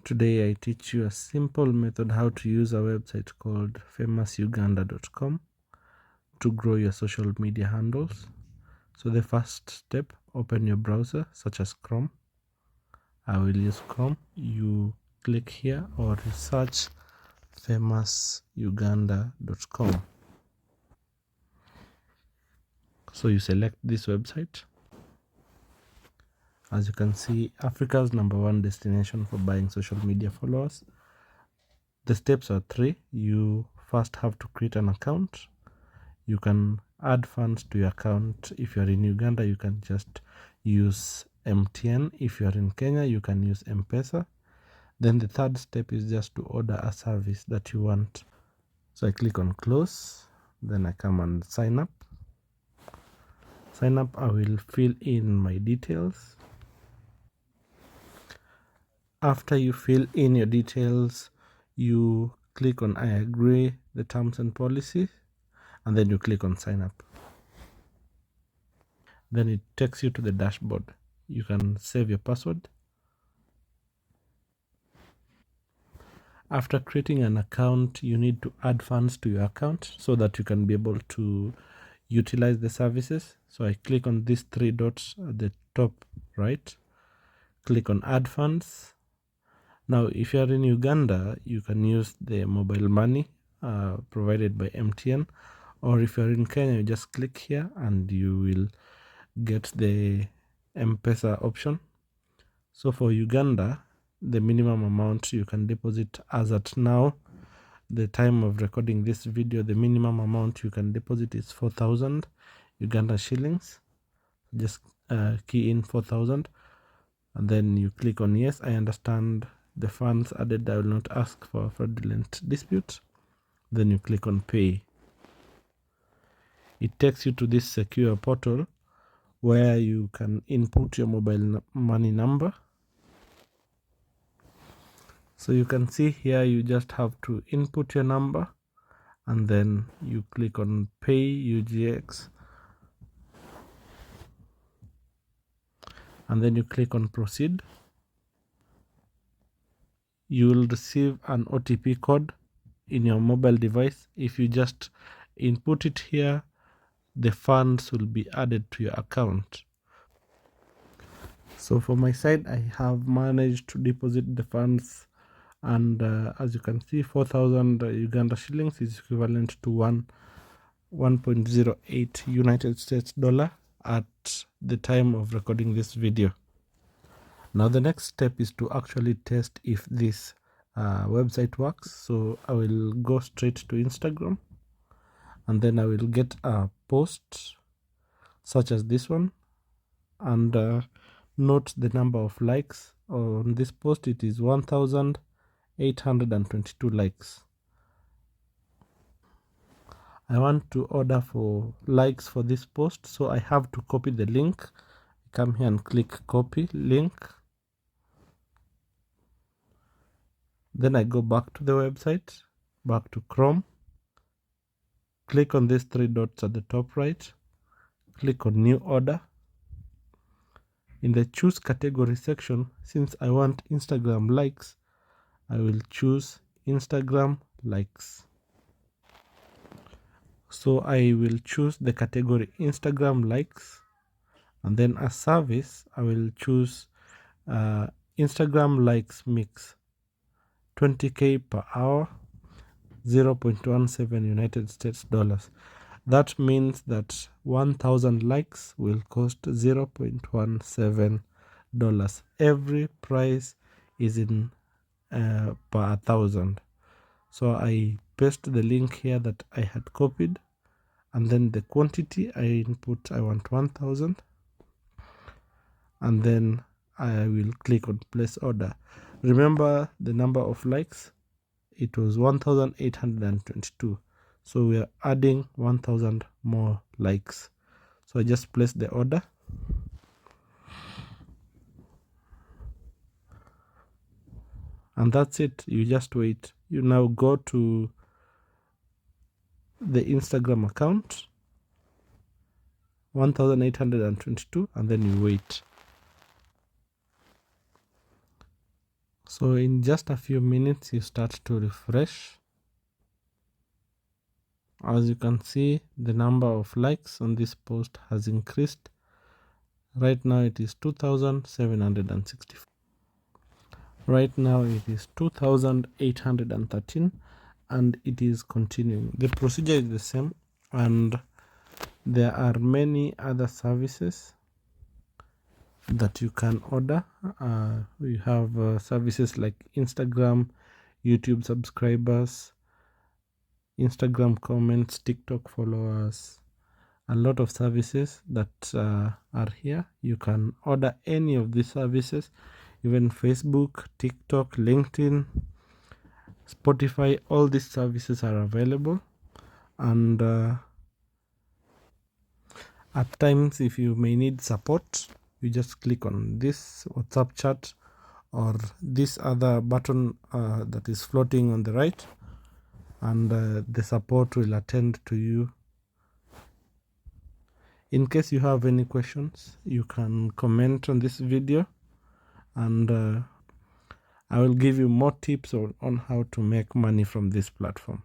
Today I teach you a simple method how to use a website called famousuganda.com to grow your social media handles. So the first step, open your browser such as Chrome. I will use Chrome. You click here or search famousuganda.com. So you select this website. As you can see, Africa's #1 destination for buying social media followers. The steps are 3. You first have to create an account. You can add funds to your account. If you're in Uganda, you can just use MTN. If you're in Kenya, you can use M-Pesa. Then the third step is just to order a service that you want. So I click on close. Then I come and sign up. Sign up, I will fill in my details. After you fill in your details, you click on I agree the terms and policy, and then you click on sign up. Then it takes you to the dashboard. You can save your password. After creating an account, you need to add funds to your account so that you can be able to utilize the services. So I click on these 3 dots at the top right, click on add funds. Now if you are in Uganda, you can use the mobile money provided by MTN, or if you're in Kenya, you just click here and you will get the M-Pesa option. So for Uganda, the minimum amount you can deposit as at now, the time of recording this video, the minimum amount you can deposit is 4,000 Uganda shillings. Just key in 4,000 and then you click on yes, I understand the funds added. I will not ask for a fraudulent dispute. Then you click on pay. It takes you to this secure portal where you can input your mobile money number. So you can see here, you just have to input your number and then you click on pay UGX and then you click on proceed. You will receive an OTP code in your mobile device. If you just input it here, the funds will be added to your account. So for my side, I have managed to deposit the funds, and as you can see, 4,000 Uganda shillings is equivalent to 1.08 United States dollar at the time of recording this video. Now the next step is to actually test if this website works. So I will go straight to Instagram and then I will get a post such as this one, and note the number of likes. On this post it is 1,822 likes. I want to order for likes for this post, so I have to copy the link. Come here and click copy link. Then I go back to the website, back to Chrome, click on these 3 dots at the top right, click on new order. In the choose category section, since I want Instagram likes, I will choose Instagram likes. So I will choose the category Instagram likes, and then as service I will choose Instagram likes mix, 20k per hour, 0.17 United States dollars. That means that 1,000 likes will cost 0.17 dollars. Every price is in per 1,000. So I paste the link here that I had copied, and then the quantity I input, I want 1,000, and then I will click on place order. Remember the number of likes, it was 1,822, so we are adding 1,000 more likes. So I just place the order, and that's it. You just wait. You now go to the Instagram account, 1,822, and then you wait. So in just a few minutes you start to refresh. As you can see, the number of likes on this post has increased. Right now it is 2,764. Right now it is 2,813, and it is continuing. The procedure is the same, and there are many other services that you can order. We have services like Instagram, YouTube subscribers, Instagram comments, TikTok followers, a lot of services that are here. You can order any of these services, even Facebook, TikTok, LinkedIn, Spotify. All these services are available, and at times if you may need support, you just click on this WhatsApp chat or this other button that is floating on the right, and the support will attend to you. In case you have any questions, you can comment on this video, and I will give you more tips on how to make money from this platform.